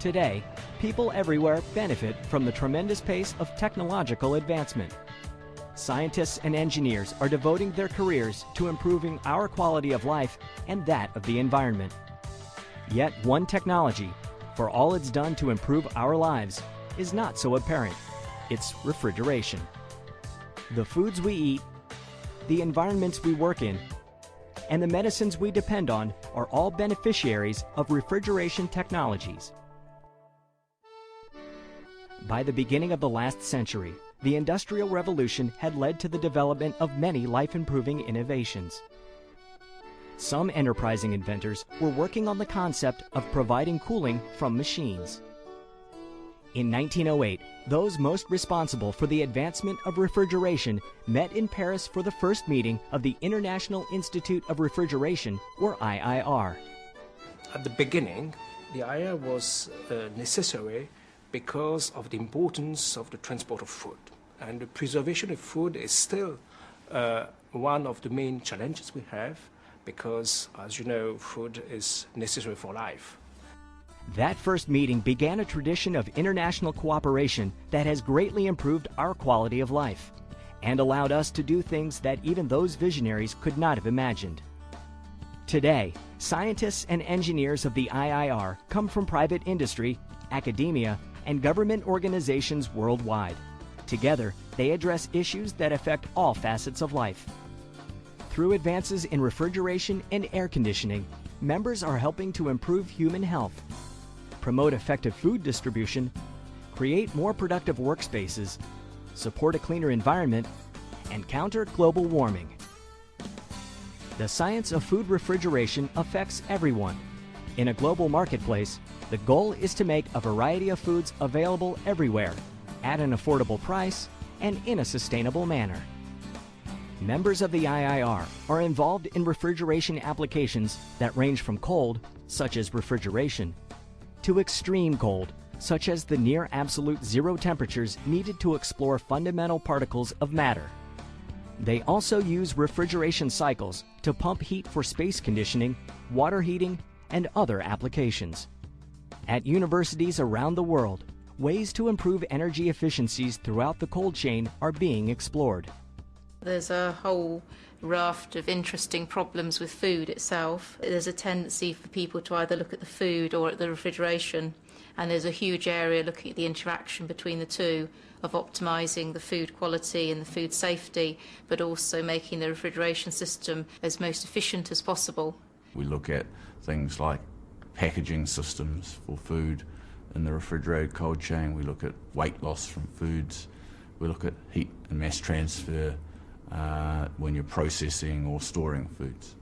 Today, people everywhere benefit from the tremendous pace of technological advancement. Scientists and engineers are devoting their careers to improving our quality of life and that of the environment. Yet one technology, for all it's done to improve our lives, is not so apparent. It's refrigeration. The foods we eat, the environments we work in, and the medicines we depend on are all beneficiaries of refrigeration technologies. By the beginning of the last century, the Industrial Revolution had led to the development of many life-improving innovations. Some enterprising inventors were working on the concept of providing cooling from machines. In 1908, those most responsible for the advancement of refrigeration met in Paris for the first meeting of the International Institute of Refrigeration, or IIR. At the beginning, the IIR was necessary because of the importance of the transport of food. And the preservation of food is still one of the main challenges we have because, as you know, food is necessary for life. That first meeting began a tradition of international cooperation that has greatly improved our quality of life and allowed us to do things that even those visionaries could not have imagined. Today, scientists and engineers of the IIR come from private industry, academia, and government organizations worldwide. Together, they address issues that affect all facets of life. Through advances in refrigeration and air conditioning, members are helping to improve human health, promote effective food distribution, create more productive workspaces, support a cleaner environment, and counter global warming. The science of food refrigeration affects everyone. In a global marketplace, the goal is to make a variety of foods available everywhere, at an affordable price, and in a sustainable manner. Members of the IIR are involved in refrigeration applications that range from cold, such as refrigeration, to extreme cold, such as the near absolute zero temperatures needed to explore fundamental particles of matter. They also use refrigeration cycles to pump heat for space conditioning, water heating, and other applications. At universities around the world, ways to improve energy efficiencies throughout the cold chain are being explored. There's a whole raft of interesting problems with food itself. There's a tendency for people to either look at the food or at the refrigeration, and there's a huge area looking at the interaction between the two, of optimising the food quality and the food safety, but also making the refrigeration system as most efficient as possible. We look at things like packaging systems for food in the refrigerated cold chain. We look at weight loss from foods. We look at heat and mass transfer when you're processing or storing foods.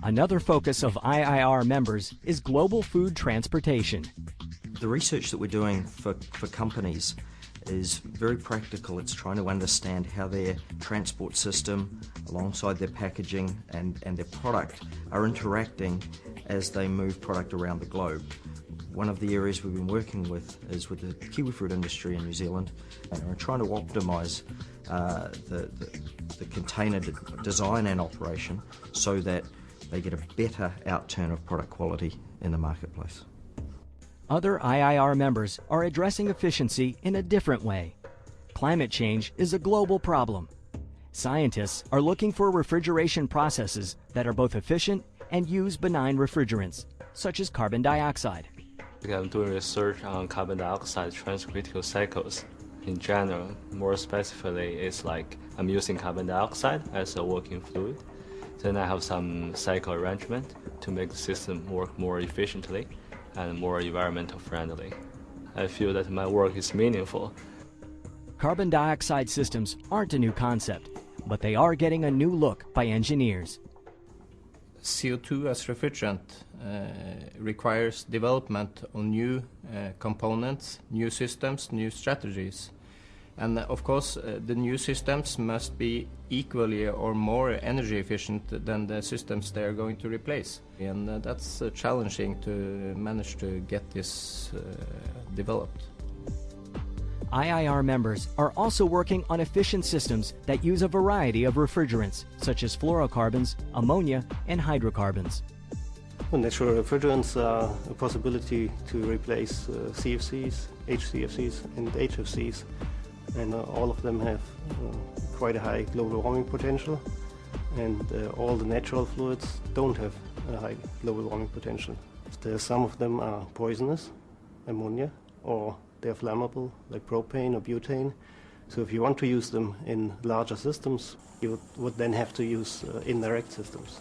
Another focus of IIR members is global food transportation. The research that we're doing for companies is very practical. It's trying to understand how their transport system, alongside their packaging and their product, are interacting as they move product around the globe. One of the areas we've been working with is with the kiwifruit industry in New Zealand, and we're trying to optimise the container design and operation so that they get a better outturn of product quality in the marketplace. Other IIR members are addressing efficiency in a different way. Climate change is a global problem. Scientists are looking for refrigeration processes that are both efficient and use benign refrigerants, such as carbon dioxide. I'm doing research on carbon dioxide transcritical cycles. In general, more specifically, it's like I'm using carbon dioxide as a working fluid. Then I have some cycle arrangement to make the system work more efficiently and more environmental friendly. I feel that my work is meaningful. Carbon dioxide systems aren't a new concept, but they are getting a new look by engineers. CO2 as refrigerant requires development of new components, new systems, new strategies. And of course, the new systems must be equally or more energy efficient than the systems they are going to replace. And that's challenging to manage to get this developed. IIR members are also working on efficient systems that use a variety of refrigerants, such as fluorocarbons, ammonia, and hydrocarbons. Well, natural refrigerants are a possibility to replace CFCs, HCFCs and HFCs, and all of them have quite a high global warming potential, and all the natural fluids don't have a high global warming potential. Some of them are poisonous, ammonia, or they're flammable, like propane or butane. So if you want to use them in larger systems, you would then have to use indirect systems.